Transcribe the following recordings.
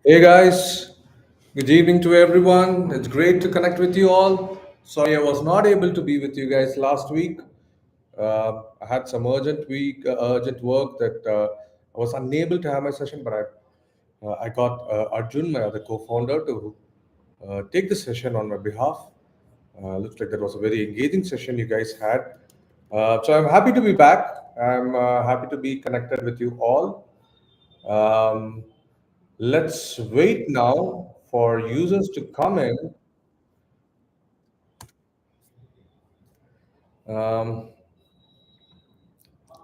Hey guys, good evening to everyone. It's great to connect with you all. Sorry I was not able to be with you guys last week. I had some urgent work that I was unable to have my session, but I got Arjun, my other co-founder, to take the session on my behalf. Looks like that was a very engaging session you guys had. So I'm happy to be back. I'm happy to be connected with you all. Um, let's wait now for users to come in. Um,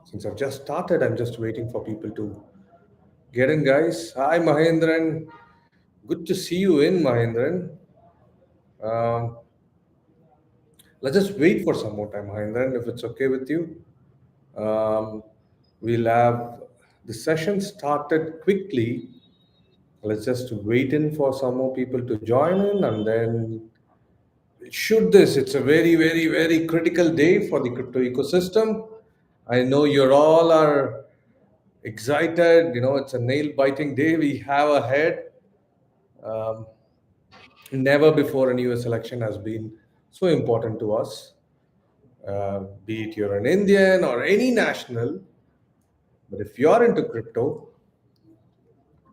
since I've just started, I'm just waiting for people to get in, guys. Hi, Mahendran. Good to see you in, Mahendran. Um, let's just wait for some more time, Mahendran, if it's okay with you. Um, we'll have the session started quickly. Let's just wait in for some more people to join in, and then should this, it's a very, very, very critical day for the crypto ecosystem. I know you're all are excited. It's a nail biting day we have ahead. Um, Never before an US election has been so important to us, be it you're an Indian or any national. But if you're into crypto,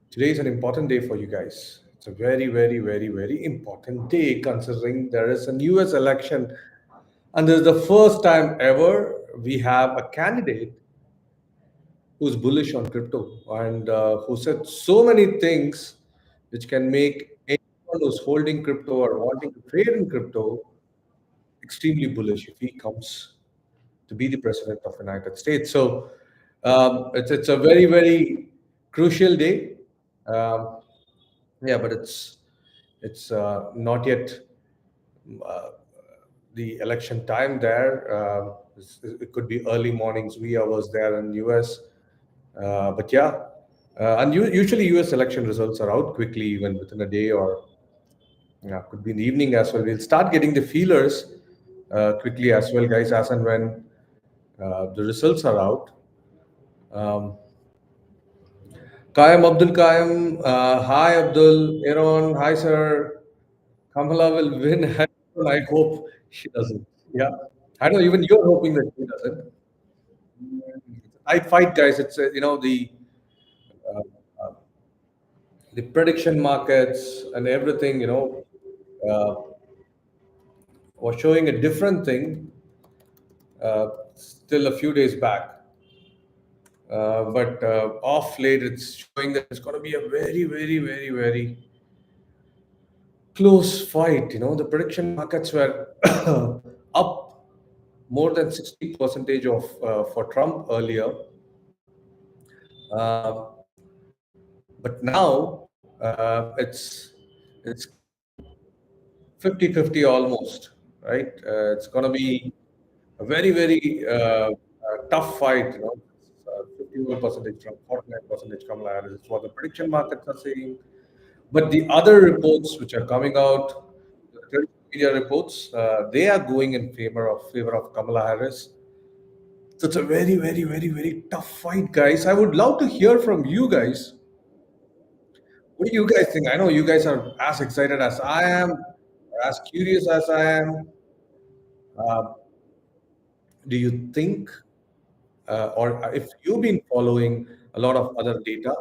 today is an important day for you guys. It's a very, very, very, very important day considering there is an US election. And this is the first time ever we have a candidate who's bullish on crypto and who said so many things which can make anyone who's holding crypto or wanting to trade in crypto extremely bullish if he comes to be the president of the United States. So it's a very, very crucial day. Um, yeah, but it's not yet uh, the election time there. It could be early mornings, wee hours there in US. But yeah, and usually US election results are out quickly, even within a day, or yeah, could be in the evening as well. We'll start getting the feelers quickly as well, guys, as and when the results are out. Um, Kayam Abdul Kayam, hi Abdul, Aaron, hi sir. Kamala will win. I hope she doesn't. Yeah, I know even you're hoping that she doesn't. I fight, guys. It's uh, uh, the prediction markets and everything. Uh, was showing a different thing still a few days back. But off late, it's showing that it's going to be a very, very, very, very close fight. The prediction markets were up more than 60 percentage of for Trump earlier. Uh, but now it's 50-50 almost, right? It's going to be a very, very tough fight. 51 percentage Trump, 49 percentage Kamala Harris is what the prediction markets are saying. But the other reports which are coming out, the traditional media reports, they are going in favor of Kamala Harris. So it's a very, very, very, very tough fight, guys. I would love to hear from you guys. What do you guys think? I know you guys are as excited as I am, or as curious as I am. Uh, do you think, or if you've been following a lot of other data,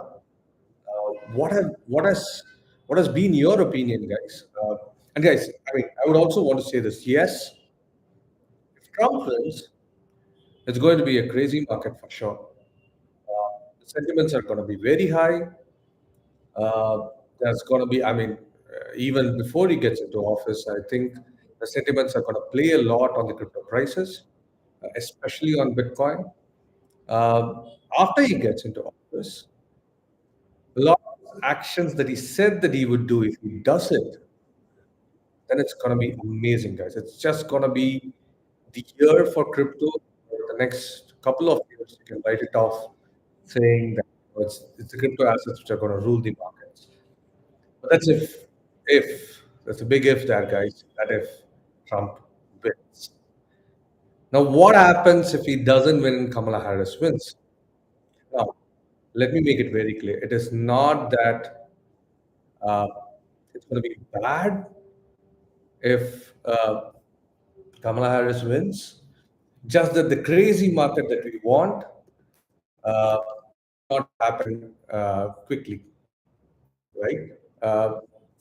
what has been your opinion, guys? And guys, I mean, I would also want to say this. Yes, if Trump wins, it's going to be a crazy market for sure. The sentiments are going to be very high. There's going to be, I mean, even before he gets into office, I think the sentiments are going to play a lot on the crypto prices, especially on Bitcoin. After he gets into office, a lot of actions that he said that he would do, if he does it, then it's going to be amazing, guys. It's just going to be the year for crypto. For the next couple of years, you can write it off, saying that it's the crypto assets which are going to rule the markets. But that's if that's a big if there, guys. That if Trump wins. Now, what happens if he doesn't win and Kamala Harris wins? Now, let me make it very clear. It is not that. Uh, it's going to be bad if Kamala Harris wins. Just that the crazy market that we want will not happen quickly, right?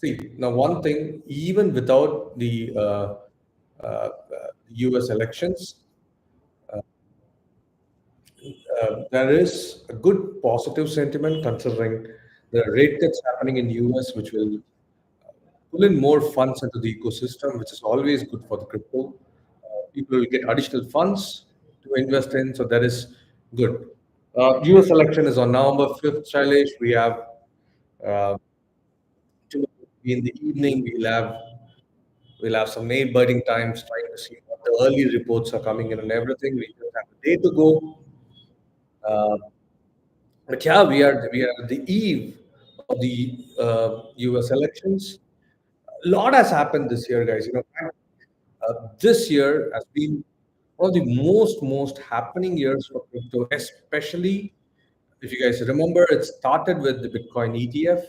See, now one thing, even without the US elections, there is a good positive sentiment considering the rate cuts happening in US, which will pull in more funds into the ecosystem, which is always good for the crypto. People will get additional funds to invest in, so that is good. US election is on November 5th, Shailesh. We have uh, in the evening, we'll have some nail biting times trying to see what the early reports are coming in and everything. We just have a day to go. Uh, but yeah, we are at the eve of the US elections. A lot has happened this year, guys. This year has been one of the most happening years for crypto, especially if you guys remember, it started with the Bitcoin ETF.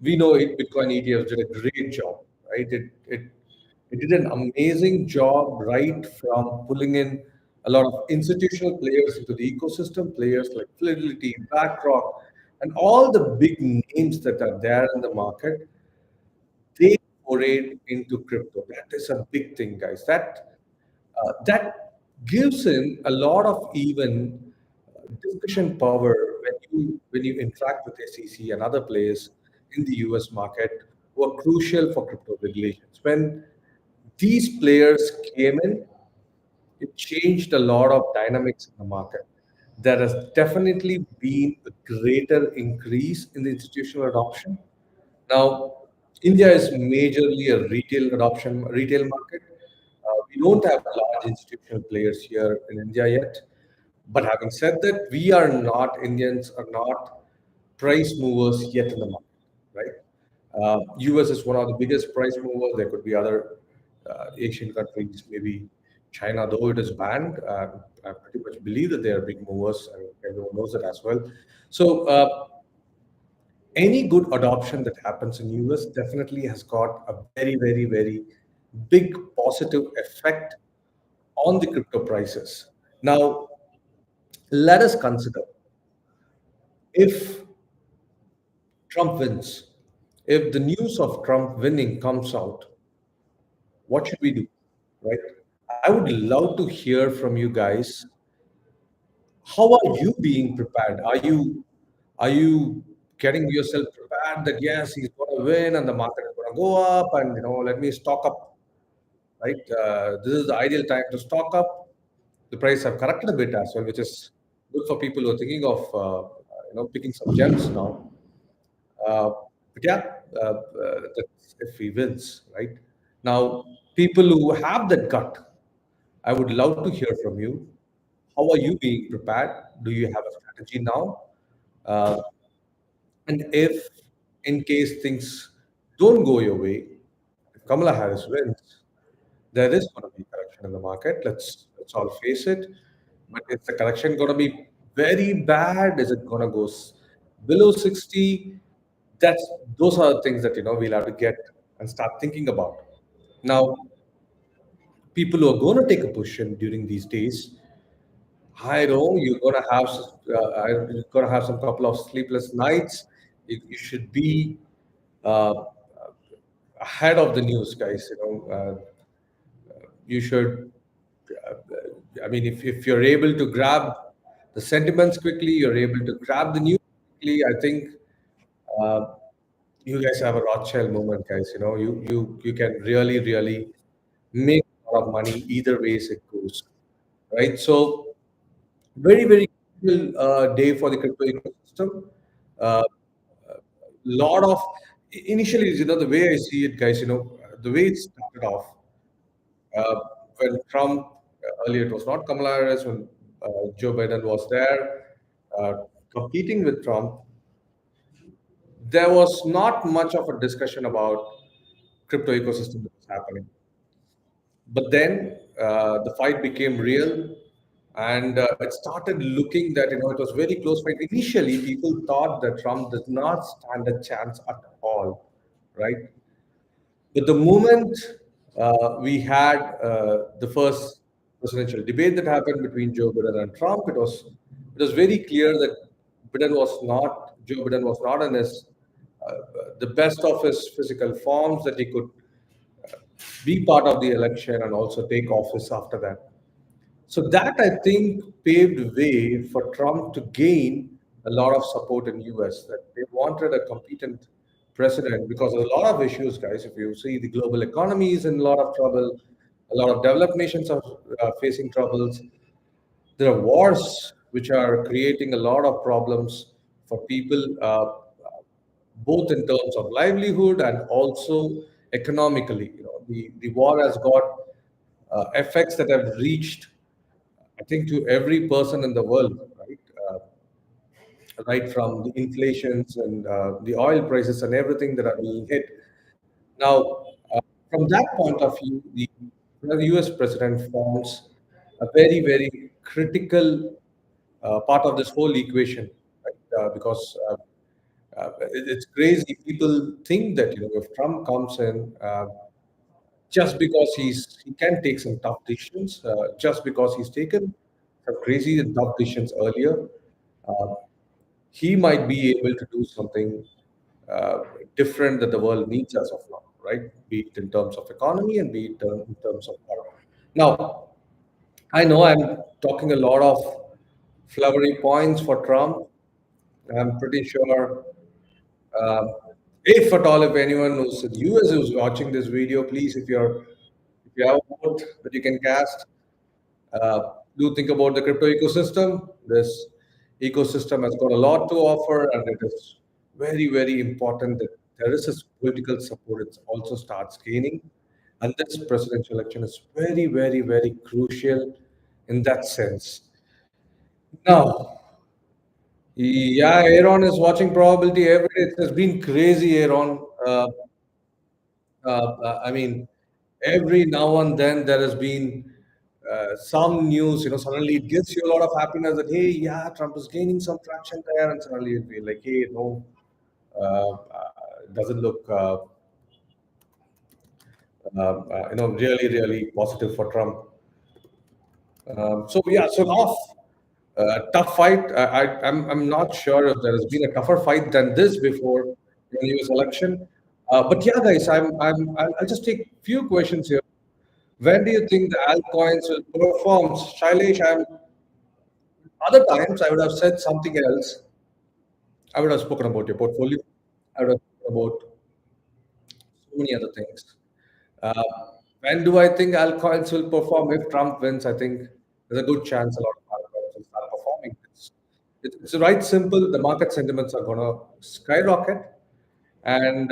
We know it. Bitcoin ETFs did a great job, right? It did an amazing job right from pulling in a lot of institutional players into the ecosystem, players like Fidelity, BlackRock, and all the big names that are there in the market. They forayed into crypto. That is a big thing, guys. That gives him a lot of even discussion power when you interact with SEC and other players in the US market who are crucial for crypto regulations. When these players came in, it changed a lot of dynamics in the market. There has definitely been a greater increase in the institutional adoption. Now, India is majorly a retail market. We don't have large institutional players here in India yet. But having said that, Indians are not price movers yet in the market, right? US is one of the biggest price movers. There could be other Asian countries, maybe China, though it is banned. I pretty much believe that they are big movers, and everyone knows that as well. So, any good adoption that happens in US definitely has got a very big positive effect on the crypto prices. Now, let us consider if Trump wins, if the news of Trump winning comes out, what should we do? Right? I would love to hear from you guys. How are you being prepared? Are you getting yourself prepared that yes, he's going to win and the market is going to go up, and let me stock up, right? This is the ideal time to stock up. The price have corrected a bit as well, which is good for people who are thinking of picking some gems now. Uh, but yeah, that's if he wins, right? Now, people who have that gut, I would love to hear from you. How are you being prepared? Do you have a strategy now? Uh, and if, in case things don't go your way, if Kamala Harris wins, there is going to be correction in the market. Let's all face it. But is the correction going to be very bad? Is it going to go below 60? Those are the things that we'll have to get and start thinking about. Now, people who are going to take a position during these days, I know you're gonna have some couple of sleepless nights. You should be uh, ahead of the news, guys. You should. I mean, if you're able to grab the sentiments quickly, you're able to grab the news quickly. I think uh, you guys have a Rothschild moment, guys. You can really make a lot of money either ways it goes, right? So very crucial day for the crypto ecosystem. Uh, lot of initially, the way I see it, guys. The way it started off uh, when Trump earlier it was not Kamala Harris when Joe Biden was there uh, competing with Trump. There was not much of a discussion about crypto ecosystem that was happening. But then the fight became real, and it started looking that it was very close fight. Initially, people thought that Trump does not stand a chance at all. right? But the moment we had the first presidential debate that happened between Joe Biden and Trump, it was very clear that Joe Biden was not in his the best of his physical forms, that he could be part of the election and also take office after that. So that, I think, paved way for Trump to gain a lot of support in US. That they wanted a competent president because of a lot of issues, guys. If you see, the global economy is in a lot of trouble. A lot of developed nations are facing troubles. There are wars which are creating a lot of problems for people, both in terms of livelihood and also economically. The war has got effects that have reached, I think, to every person in the world, right? Right from the inflations and the oil prices and everything that are being hit. Now, from that point of view, the US president forms a very, very critical part of this whole equation, right? Because it's crazy. People think that if Trump comes in, just because he can take some tough decisions, just because he's taken some crazy and tough decisions earlier, uh, he might be able to do something uh, different that the world needs as of now, right? Be it in terms of economy and be it in terms of power. Now, I know I'm talking a lot of flowery points for Trump. I'm pretty sure, um, if at all, if anyone who's in the US who's watching this video, please, if you have a vote that you can cast, uh, do think about the crypto ecosystem. This ecosystem has got a lot to offer, and it is very, very important that there is this political support. It also starts gaining, and this presidential election is very, very, very crucial in that sense. Now, yeah, Aaron is watching probability every day. It has been crazy, Aaron. I mean, every now and then there has been some news, suddenly it gives you a lot of happiness that, hey, yeah, Trump is gaining some traction there, and suddenly it be like, hey, no, it doesn't look, really, really positive for Trump. So yeah, so off. Tough fight. I'm not sure if there has been a tougher fight than this before in the US election. But yeah, guys, I'll just take few questions here. When do you think the altcoins will perform? Shailesh, other times I would have said something else. I would have spoken about your portfolio. I would have spoken about so many other things. Uh, when do I think altcoins will perform? If Trump wins, I think there's a good chance a lot of altcoins will start performing. It's right simple. The market sentiments are going to skyrocket, and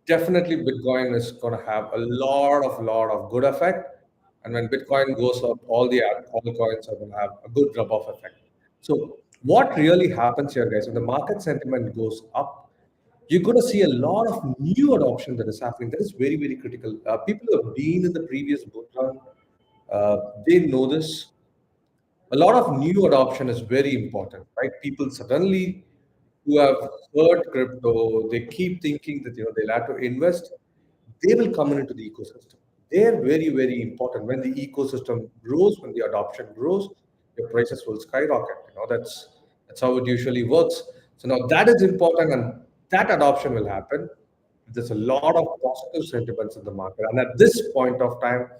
definitely Bitcoin is going to have a lot of good effect. And when Bitcoin goes up, all the coins are going to have a good rub off effect. So what really happens here, guys, when the market sentiment goes up, you're going to see a lot of new adoption that is happening. That is very, very critical. People who have been in the previous bull run, they know this. A lot of new adoption is very important, right? People suddenly who have heard crypto, they keep thinking that they'll have to invest. They will come into the ecosystem. They're very, very important. When the ecosystem grows, when the adoption grows, the prices will skyrocket. That's how it usually works. So now that is important, and that adoption will happen. There's a lot of positive sentiments in the market, and at this point of time,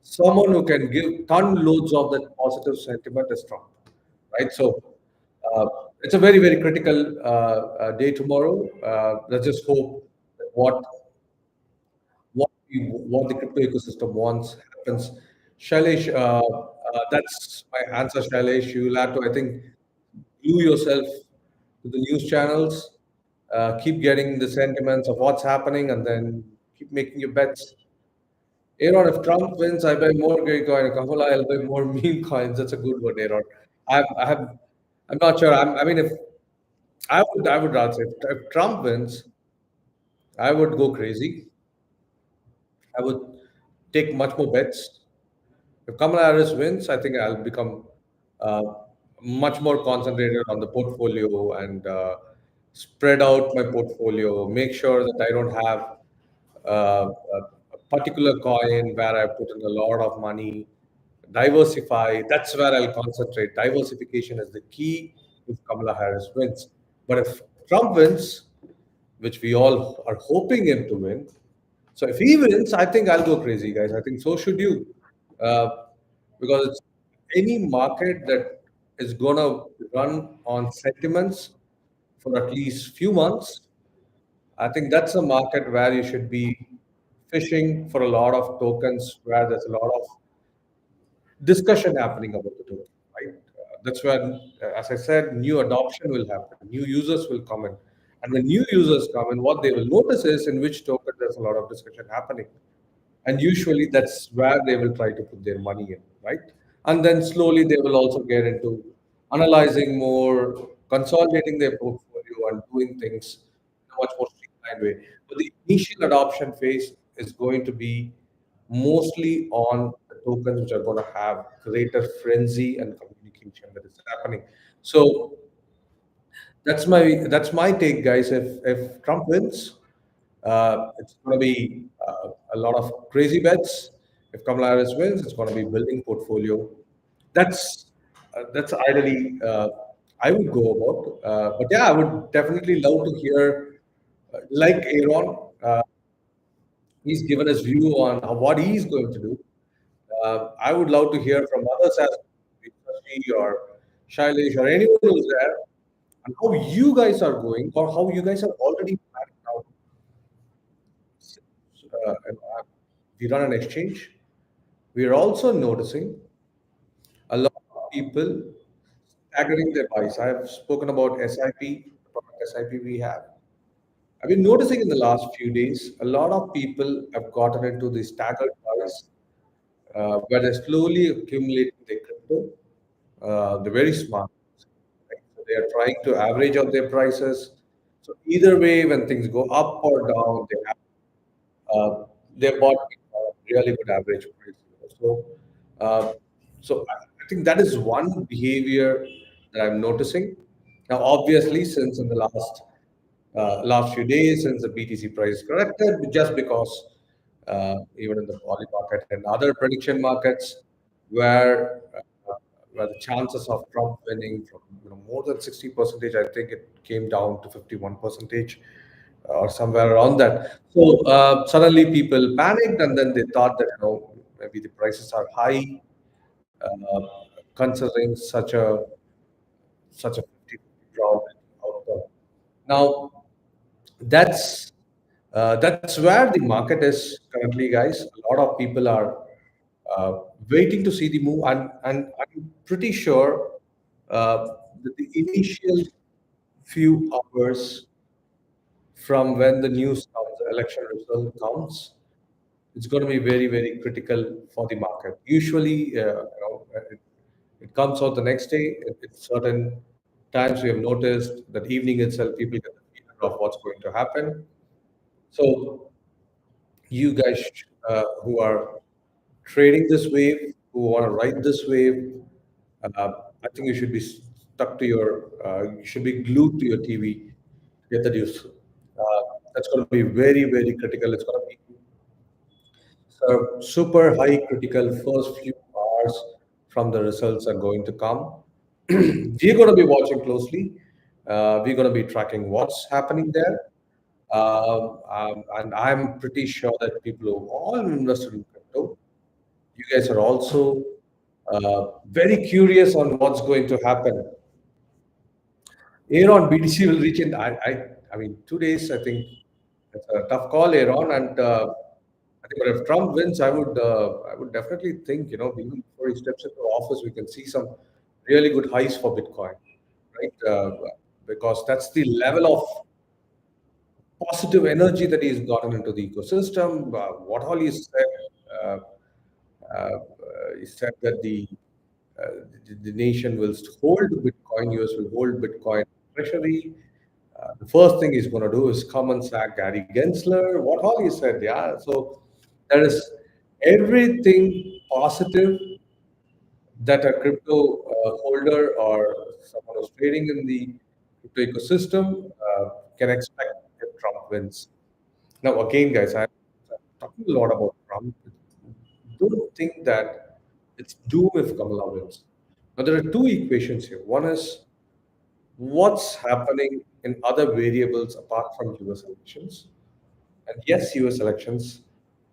someone who can give ton loads of that positive sentiment is Trump, right? So uh, it's a very, very critical day tomorrow. Let's just hope that what the crypto ecosystem wants happens. Shailesh, that's my answer, Shailesh. You'll have to, I think, glue yourself to the news channels, keep getting the sentiments of what's happening, and then keep making your bets. Aaron, if Trump wins, I buy more Gay coin. Kamala, I'll buy more meme coins. That's a good one, Aaron. I'm not sure. I mean, if I would rather say if Trump wins, I would go crazy. I would take much more bets. If Kamala Harris wins, I think I'll become uh, much more concentrated on the portfolio and spread out my portfolio, make sure that I don't have a particular coin where I put in a lot of money, diversify. That's where I'll concentrate. Diversification is the key if Kamala Harris wins. But if Trump wins, which we all are hoping him to win, so if he wins, I think I'll go crazy, guys. I think so should you, uh, because it's any market that is gonna run on sentiments for at least few months. I think that's a market where you should be fishing for a lot of tokens, where there's a lot of discussion happening about the token, right? That's when, as I said, new adoption will happen, new users will come in. And when new users come in, what they will notice is in which token there's a lot of discussion happening. And usually that's where they will try to put their money in, right? And then slowly they will also get into analyzing more, consolidating their portfolio and doing things in a much more streamlined way. But the initial adoption phase is going to be mostly on the tokens which are going to have greater frenzy and communication that is happening. So that's my take, guys. If Trump wins, it's going to be a lot of crazy bets. If Kamala Harris wins, it's going to be building portfolio. That's ideally I would go about. But yeah, I would definitely love to hear, like Aaron, he's given his view on what he's going to do. I would love to hear from others as Shashi or Shailesh or anyone who's there, and how you guys are going or how you guys are already planning out. We run an exchange. We are also noticing a lot of people staggering their buys. I have spoken about SIP, the product SIP we have. I've been noticing in the last few days, a lot of people have gotten into the staggered buys where they're slowly accumulating their crypto. They're very smart. Right? So they are trying to average out their prices. So either way, when things go up or down, uh, they bought really good average price. Uh, so I think that is one behavior that I'm noticing. Now, obviously, since in the last few days, since the BTC price corrected, just because even in the poly market and other prediction markets, where where the chances of Trump winning from more than 60 percentage, I think it came down to 51 percentage or somewhere around that. So suddenly people panicked, and then they thought that maybe the prices are high, uh, considering such a 50 drop out there. Now that's that's where the market is currently, guys. A lot of people are waiting to see the move, and I'm pretty sure that the initial few hours from when the news comes, the election result comes, it's going to be very, very critical for the market. Usually, it comes out the next day. It's certain times we have noticed that evening itself, people get the fear of what's going to happen. So, you guys who are trading this wave, who want to ride this wave, uh, I think you should be stuck to you should be glued to your TV. Get the news. That's going to be very, very critical. It's going to be super high critical first few hours from the results are going to come. We're going to be watching closely. We're going to be tracking what's happening there. And I'm pretty sure that people who all invested in crypto, you guys are also very curious on what's going to happen. Aaron, BTC will reach in. I mean, 2 days. I think it's a tough call, Aaron. And I think, but if Trump wins, I would definitely think, even before he steps into office, we can see some really good highs for Bitcoin, right? Because that's the level of positive energy that he's gotten into the ecosystem. What all uh, uh, he said that the nation will hold Bitcoin, US will hold Bitcoin treasury. The first thing he's going to do is come and sack Gary Gensler. What all he said, yeah. So there is everything positive that a crypto holder or someone who's trading in the crypto ecosystem can expect if Trump wins. Now, again, guys, I'm talking a lot about Trump. Don't think that it's doom if Kamala wins. Now, there are two equations here. One is what's happening in other variables apart from US elections. And yes, US elections,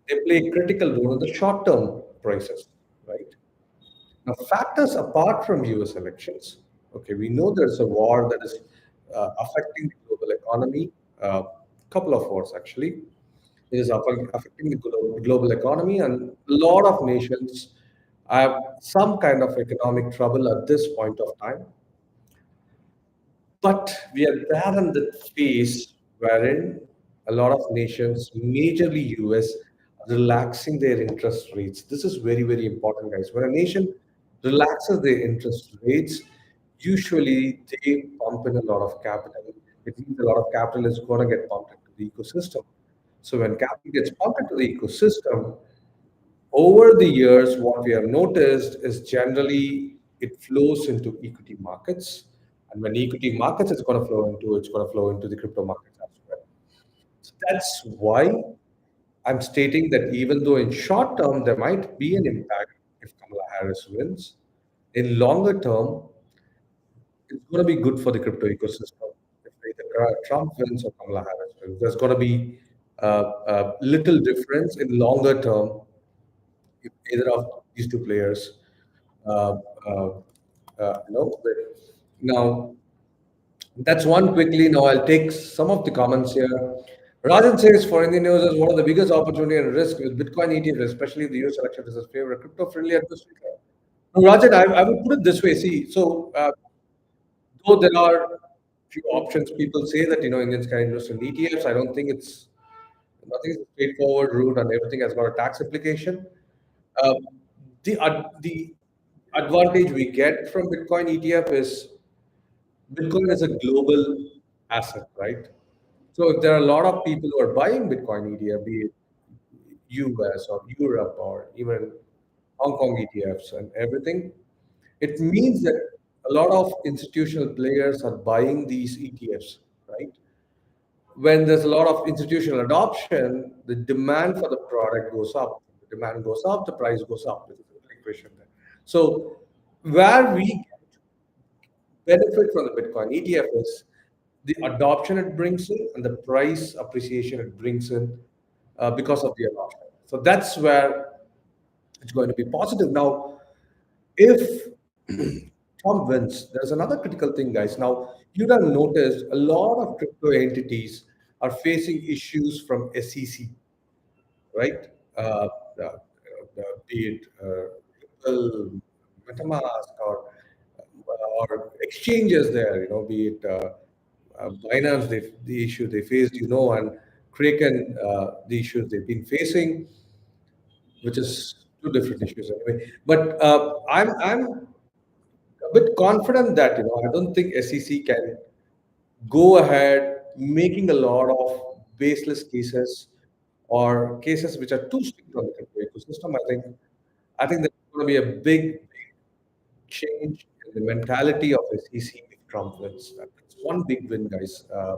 they play a critical role in the short term prices, right? Now, factors apart from US elections, okay, we know there's a war that is affecting the global economy, a couple of wars actually. It is affecting the global economy, and a lot of nations have some kind of economic trouble at this point of time. But we are there in the phase wherein a lot of nations, majorly US, are relaxing their interest rates. This is very, very important, guys. When a nation relaxes their interest rates, usually they pump in a lot of capital. It means a lot of capital is going to get pumped into the ecosystem. So when capital gets pumped into the ecosystem, over the years, what we have noticed is generally it flows into equity markets. And when equity markets is going to flow into, it's going to flow into the crypto markets as well. So that's why I'm stating that even though in short term there might be an impact if Kamala Harris wins, in longer term, it's going to be good for the crypto ecosystem. If either Trump wins or Kamala Harris wins, there's going to be a little difference in longer term if either of these two players, uh, uh, win. Now, that's one quickly. Now, I'll take some of the comments here. Rajan says for Indian users, what are the biggest opportunity and risk with Bitcoin ETF, especially if the US election is a favorite crypto-friendly administrator? No, Rajan, I would put it this way. See, so though there are few options, people say that Indians can invest in ETFs. I don't think it's nothing is a straightforward route, and everything has got a tax implication. Uh, the advantage we get from Bitcoin ETF is Bitcoin is a global asset, right? So if there are a lot of people who are buying Bitcoin ETF, be it US or Europe or even Hong Kong ETFs and everything, it means that a lot of institutional players are buying these ETFs, right? When there's a lot of institutional adoption, the demand for the product goes up. The demand goes up, the price goes up. It's a equation there. So where we benefit from the Bitcoin ETF is the adoption it brings in and the price appreciation it brings in because of the adoption. So that's where it's going to be positive. Now, if Trump wins, there's another critical thing, guys. Now, you'd have noticed a lot of crypto entities are facing issues from SEC, right? Be it Ripple, MetaMask, or exchanges there, be it Binance, the issue they faced, and Kraken, the issues they've been facing, which is two different issues anyway. But I'm a bit confident that I don't think SEC can go ahead making a lot of baseless cases or cases which are too strict on the crypto ecosystem. I think there's going to be a big change in the mentality of SEC if Trump wins. That's one big win, guys. Uh,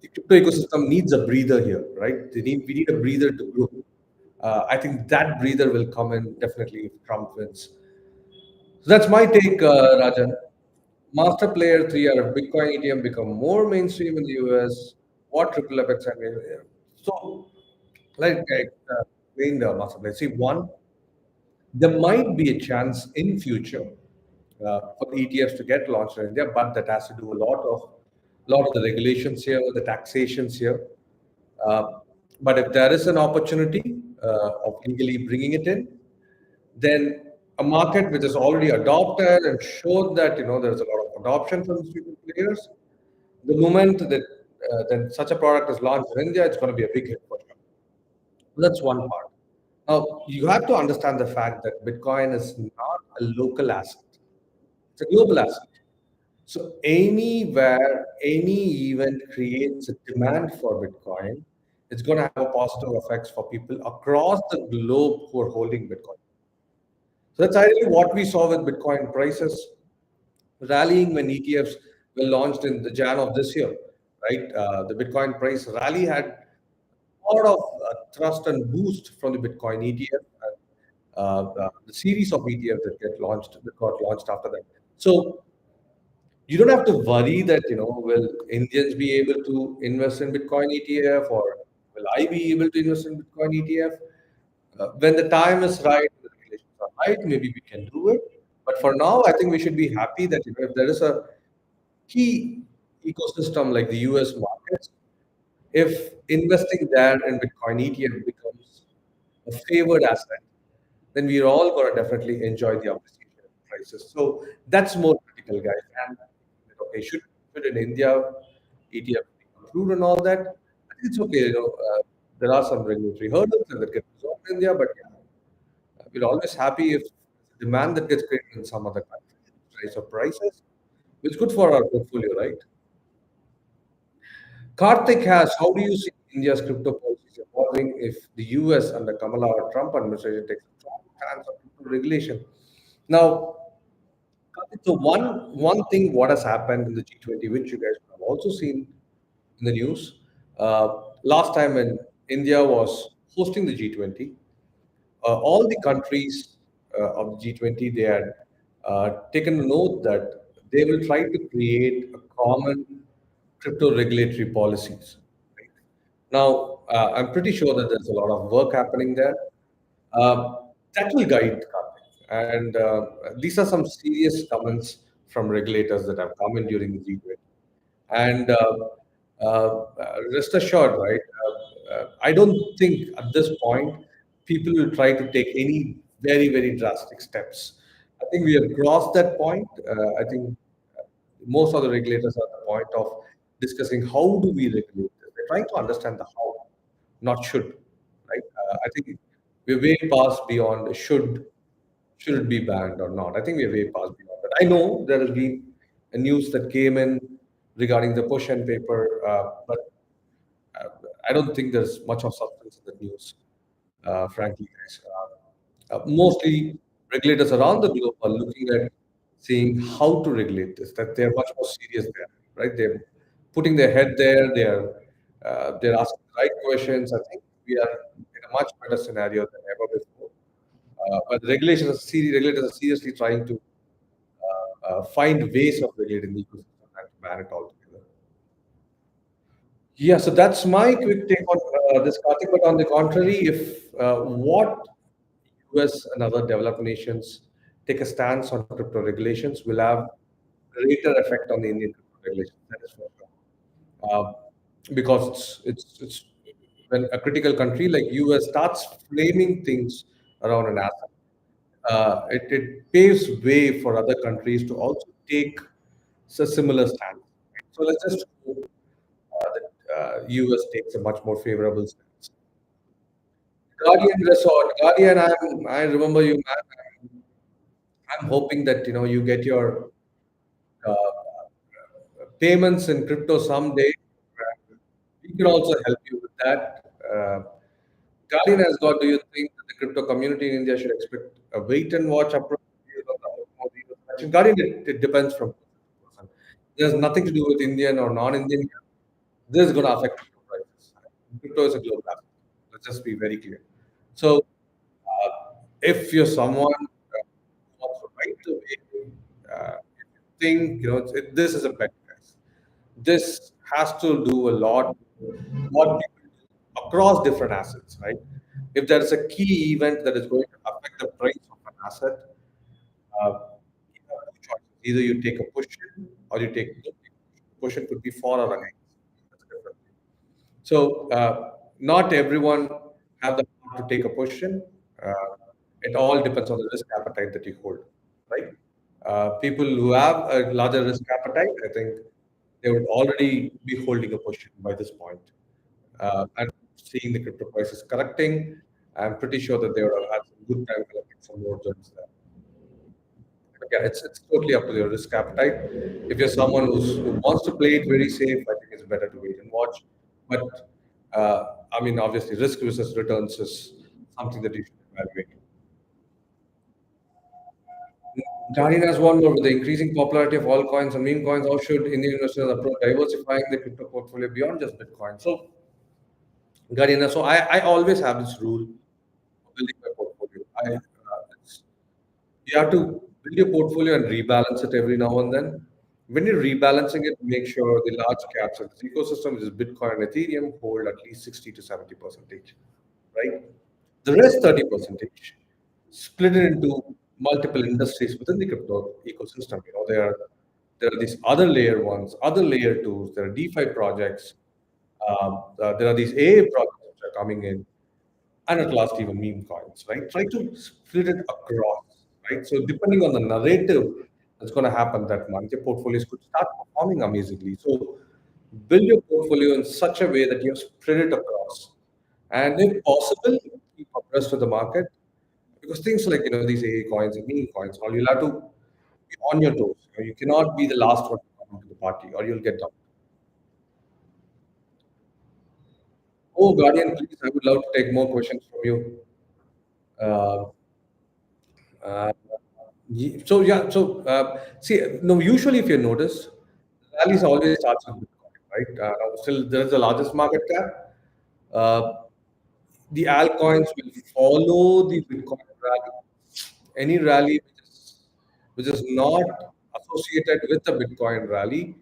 the crypto ecosystem needs a breather here, right? We need a breather to grow. I think that breather will come in definitely if Trump wins. So that's my take, Rajan. Master Player 3 or Bitcoin ETM become more mainstream in the US. What triple effects and so like explain the Master Player. See, one, there might be a chance in future for the ETFs to get launched in India, but that has to do a lot of the regulations here, the taxations here. Uh, but if there is an opportunity of legally bringing it in, then a market which is already adopted and showed that there's a lot of adoption from institutional players, the moment that then such a product is launched in India, it's going to be a big hit for sure. That's one part. Now you have to understand the fact that Bitcoin is not a local asset; it's a global asset. So anywhere, any event creates a demand for Bitcoin, it's going to have a positive effects for people across the globe who are holding Bitcoin. So that's ideally what we saw with Bitcoin prices rallying when ETFs were launched in the Jan of this year, right? The Bitcoin price rally had a lot of thrust and boost from the Bitcoin ETF and the series of ETFs that got launched after that. So you don't have to worry that, will Indians be able to invest in Bitcoin ETF, or will I be able to invest in Bitcoin ETF? When the time is right, the regulations are right, maybe we can do it. But for now, I think we should be happy that, if there is a key ecosystem like the US markets, if investing there in Bitcoin ETF becomes a favored asset, then we're all going to definitely enjoy the appreciation of prices. So that's more critical, guys. And okay, should in India ETF be approved and all that? I think it's okay. There are some regulatory hurdles that get resolved in India, but yeah, we're always happy if the demand that gets created in some other country, rise of prices, which is good for our portfolio, right? Karthik has, how do you see India's crypto policies evolving if the US and the Kamala or Trump administration takes a strong stance on crypto regulation? Now, so one thing what has happened in the G20, which you guys have also seen in the news, uh, last time when India was hosting the G20, all the countries of the G20 they had taken a note that they will try to create a common crypto regulatory policies. Right? Now, I'm pretty sure that there's a lot of work happening there. That will guide Karthik. And these are some serious comments from regulators that have come in during the G20. And rest assured, right? I don't think at this point people will try to take any very, very drastic steps. I think we have crossed that point. I think most of the regulators are at the point of discussing how do we regulate this. They're trying to understand the how, not should, right? I think we're way past beyond should it be banned or not. I think we're way past beyond that. I know there has been a news that came in regarding the push and paper, but uh, I don't think there's much of substance in the news, frankly, guys. Mostly regulators around the globe are looking at seeing how to regulate this, that they're much more serious there, right? They're putting their head there, they're asking the right questions. I think we are in a much better scenario than ever before. But the regulators are seriously trying to find ways of regulating the ecosystem and to ban it altogether. Yeah, so that's my quick take on this, Karthik. But on the contrary, if what US and other developed nations take a stance on crypto regulations, will have greater effect on the Indian crypto regulations. That is for sure. Uh, because it's when a critical country like US starts framing things around an asset, it paves way for other countries to also take a similar stand. So let's just hope that US takes a much more favorable stance. Guardian Resort, Guardian, I remember you, man. I'm hoping that you get your uh, payments in crypto someday. We can also help you with that. Guardian has got. Do you think that the crypto community in India should expect a wait and watch approach? Guardian, it depends from person to person. There's nothing to do with Indian or non-Indian. This is going to affect crypto prices. Crypto is a global asset. Let's just be very clear. So, if you're someone who wants to ride the wave, if you think this is a bet, guys. This has to do a lot with what people do across different assets, right? If there is a key event that is going to affect the price of an asset, you have two choices. Either you take a position or you take no position. Position could be for or against. That's a different thing. So not everyone have the power to take a position. Uh, it all depends on the risk appetite that you hold, right? People who have a larger risk appetite, I think they would already be holding a position by this point. And seeing the crypto prices correcting, I'm pretty sure that they would have had some good time collecting some more gems there. But yeah, it's totally up to your risk appetite. If you're someone who wants to play it very safe, I think it's better to wait and watch. But I mean, obviously, risk versus returns is something that you should evaluate. Guardian has one more with the increasing popularity of altcoins and meme coins. How should Indian investors approach diversifying their crypto portfolio beyond just Bitcoin? So, Guardian, so I always have this rule of building my portfolio. It's, you have to build your portfolio and rebalance it every now and then. When you're rebalancing it, make sure the large caps of this ecosystem, which is Bitcoin and Ethereum, hold at least 60 to 70 percentage, right? The rest 30 percentage, split it into multiple industries within the crypto ecosystem. There are these other layer ones, other layer twos. There are DeFi projects. There are these AI projects which are coming in, and at last even meme coins, right? Try to split it across, right? So depending on the narrative that's going to happen that month, your portfolios could start performing amazingly. So build your portfolio in such a way that you have spread it across, and if possible, keep abreast of the market because things like these AA coins and meme coins, all you'll have to be on your toes. You cannot be the last one to come to the party, or you'll get dumped. Oh, Guardian, please, I would love to take more questions from you. Uh, uh, see, no, usually if you notice, rallies always starts with Bitcoin, right? Still, there's the largest market cap. Uh, the altcoins will follow the Bitcoin rally. Any rally which is not associated with the Bitcoin rally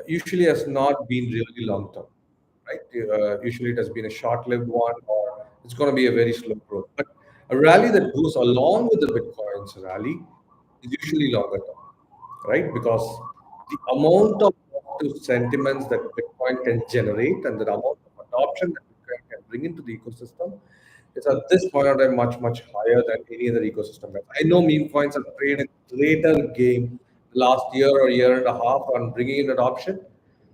usually has not been really long term, right? Usually it has been a short-lived one, or it's going to be a very slow growth. But a rally that goes along with the Bitcoin's rally is usually longer term, right? Because the amount of positive sentiments that Bitcoin can generate and the amount of adoption that Bitcoin can bring into the ecosystem is at this point of time much, much higher than any other ecosystem. I know meme coins have played a greater game last year or year and a half on bringing in adoption,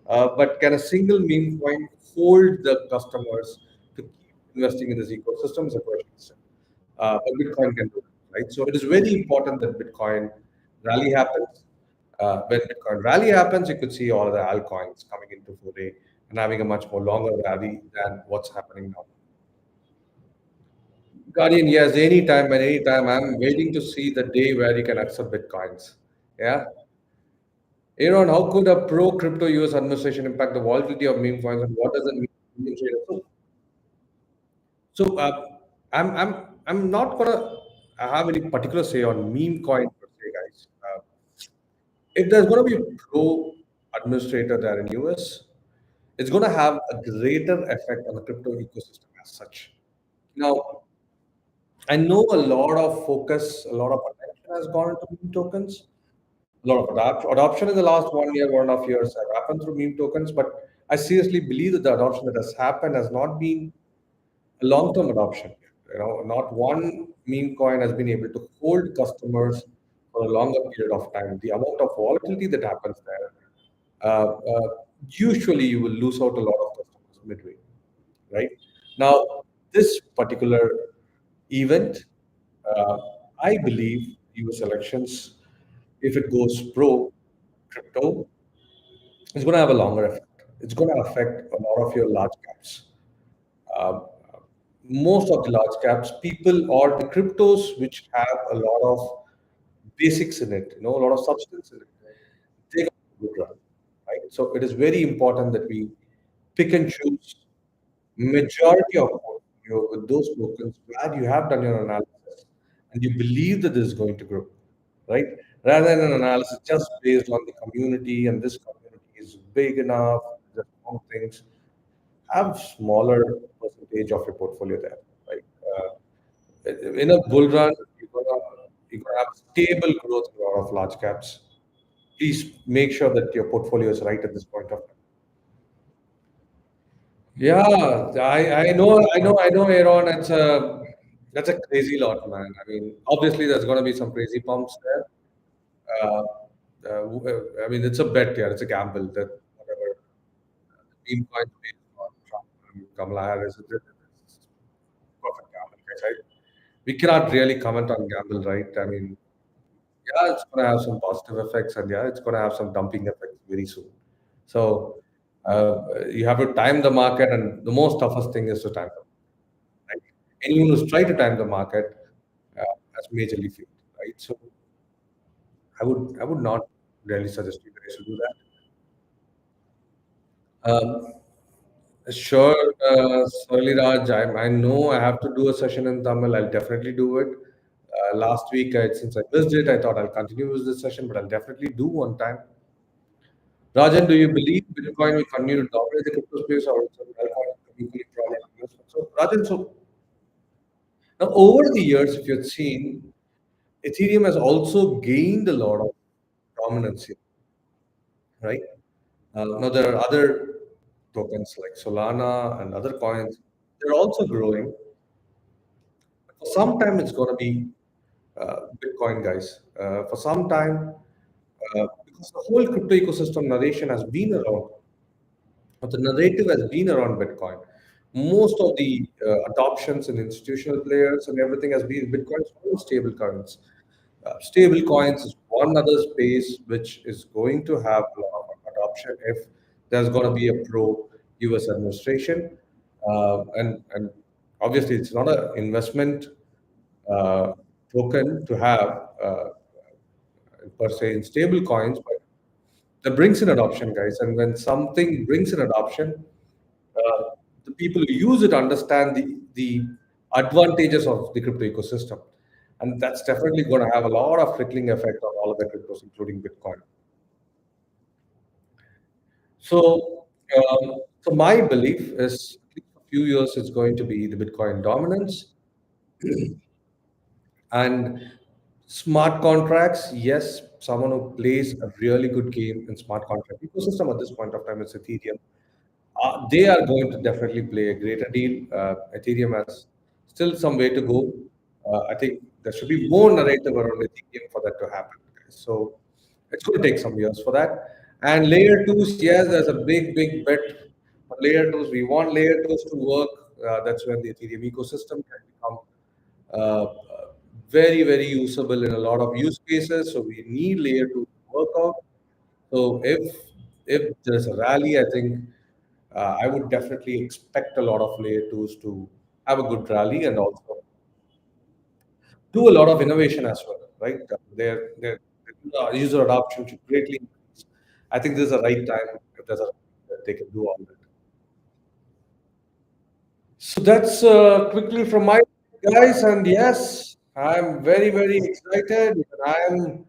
but can a single meme coin hold the customers to keep investing in this ecosystem is a question. But Bitcoin can do it, right? So it is very important that Bitcoin rally happens. When Bitcoin rally happens, you could see all the altcoins coming into foray and having a much more longer rally than what's happening now. Guardian, yes, anytime and anytime. I'm waiting to see the day where you can accept Bitcoins. Yeah. Aaron, how could a pro crypto US administration impact the volatility of meme coins and what does it mean for Indian traders? So, I'm not gonna have any particular say on meme coin per se, guys. If there's gonna be a pro administrator there in US, it's gonna have a greater effect on the crypto ecosystem as such. Now, I know a lot of focus, a lot of attention has gone into meme tokens. A lot of adoption in the last 1 year, 1.5 years have happened through meme tokens, but I seriously believe that the adoption that has happened has not been a long-term adoption. Not one meme coin has been able to hold customers for a longer period of time. The amount of volatility that happens there, usually you will lose out a lot of customers midway, right? Now, this particular event, uh, I believe US elections, if it goes pro crypto, it's going to have a longer effect. It's going to affect a lot of your large caps. Uh, Most of the large caps, people or the cryptos which have a lot of basics in it, a lot of substance in it, they got a good run, right? So it is very important that we pick and choose majority of portfolio with those tokens where you have done your analysis and you believe that this is going to grow, right? Rather than an analysis just based on the community and this community is big enough, just wrong things, have smaller percentage of your portfolio there, right? In a bull run, you're gonna have stable growth in a lot of large caps. Please make sure that your portfolio is right at this point of time. Yeah, I know, Aaron. That's a crazy lot, man. I mean, obviously, there's going to be some crazy pumps there. Uh, I mean, it's a bet, yeah. It's a gamble that whatever the team coins based on Trump and Kamala Harris, it's perfect gamble, right? We cannot really comment on gamble, right? I mean, yeah, it's going to have some positive effects, and yeah, it's going to have some dumping effects very soon. So you have to time the market, and the most toughest thing is to time the market. Right? Anyone who's tried to time the market has majorly failed, right? So I would not really suggest you guys to do that. Um, sure, Sorry, Raj. I know I have to do a session in Tamil. I'll definitely do it. Last week, since I missed it, I thought I'll continue with this session, but I'll definitely do one time. Rajan, do you believe Bitcoin will continue to dominate the crypto space, or it's equally prominent investment? So, Rajan, now over the years, if you've seen, Ethereum has also gained a lot of dominance here, right? Now there are other tokens like Solana and other coins. They're also growing. For some time, it's going to be Bitcoin, guys. For some time, because the whole crypto ecosystem narration has been around, but the narrative has been around Bitcoin. Most of the adoptions and institutional players and everything has been Bitcoin's own stable currency. Stable coins is one other space which is going to have a lot of adoption if there's going to be a pro US administration. And obviously, it's not an investment uh, token to have per se in stable coins, but that brings in adoption, guys. And when something brings in adoption, uh, the people who use it understand the advantages of the crypto ecosystem, and that's definitely going to have a lot of trickling effect on all of the cryptos, including Bitcoin. So my belief is, at least for a few years, it's going to be the Bitcoin dominance. And smart contracts, yes, someone who plays a really good game in smart contract ecosystem at this point of time is Ethereum. They are going to definitely play a greater deal. Ethereum has still some way to go. I think there should be more narrative around Ethereum for that to happen, guys. So it's going to take some years for that. And layer twos, yes, there's a big, big bet on layer twos. We want layer twos to work. That's when the Ethereum ecosystem can become uh, very, very usable in a lot of use cases. So we need layer two to work out. So if there's a rally, I think I would definitely expect a lot of layer twos to have a good rally and also do a lot of innovation as well, right? Their user adoption should greatly increase. I think this is the right time if there's a that they can do all that. So that's quickly from my guys, and yes, I'm very very excited. I'm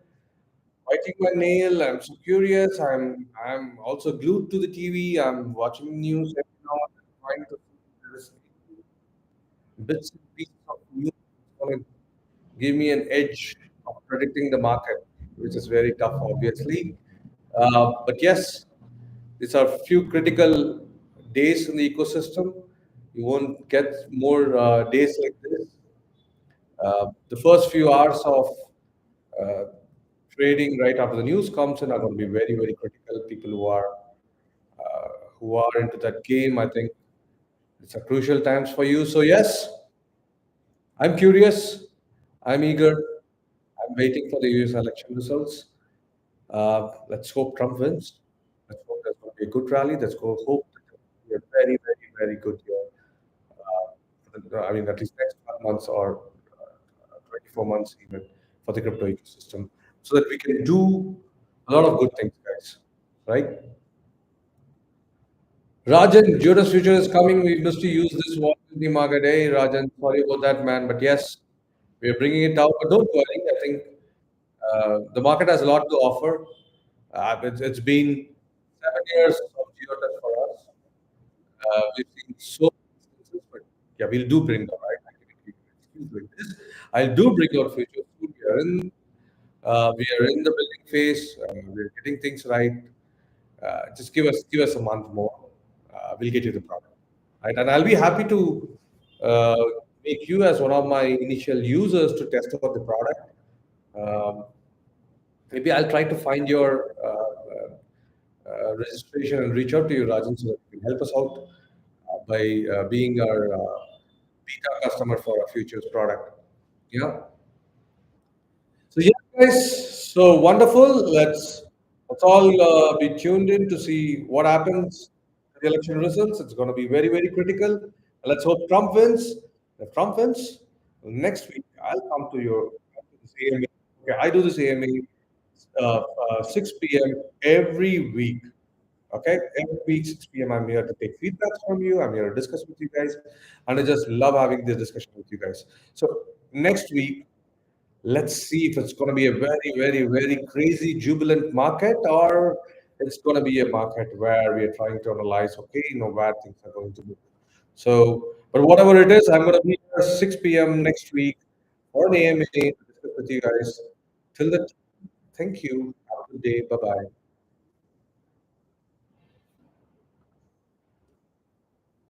biting my nail. I'm so curious. I'm also glued to the TV. I'm watching news every now and then, trying to see if there is bits and pieces of news that's going to give me an edge of predicting the market, which is very tough, obviously. But yes, these are few critical days in the ecosystem. You won't get more days like this. The first few hours of uh, trading right after the news comes in are going to be very, very critical. People who are into that game, I think it's a crucial times for you. So yes, I'm curious. I'm eager. I'm waiting for the US election results. Let's hope Trump wins. Let's hope there's going to be a good rally. Let's go hope that there's going to be a very, very, very good year. I mean, at least next 12 months or 24 months even for the crypto ecosystem, so that we can do a lot of good things, guys. Right? Rajan, Giottus future is coming. We must use this one in the market. Hey, Rajan, sorry about that, man. But yes, we are bringing it out. But don't worry. I think the market has a lot to offer. It's been 7 years of Giottus for us. We've seen so many instances, but yeah, we'll do bring out, right? I can excuse like this. I'll do bring out futures soon. We are in the building phase. We're getting things right. Just give us a month more. We'll get you the product, right? And I'll be happy to uh, make you as one of my initial users to test out the product. Um, Maybe I'll try to find your registration and reach out to you, Rajan, so that you can help us out by being our beta customer for our futures product. Yeah. So yeah, guys. So wonderful. Let's all be tuned in to see what happens with the election results. It's going to be very very critical. And let's hope Trump wins. If Trump wins, next week I'll come to this AMA. Okay, I do this AMA 6 p.m. every week. Okay, every week 6 p.m. I'm here to take feedbacks from you. I'm here to discuss with you guys, and I just love having this discussion with you guys. So next week, let's see if it's going to be a very, very, very crazy, jubilant market, or it's going to be a market where we are trying to analyze, okay, where things are going to move. So, but whatever it is, I'm going to be here 6 p.m. next week for an AMA to discuss with you guys. Till then, thank you. Have a good day. Bye bye.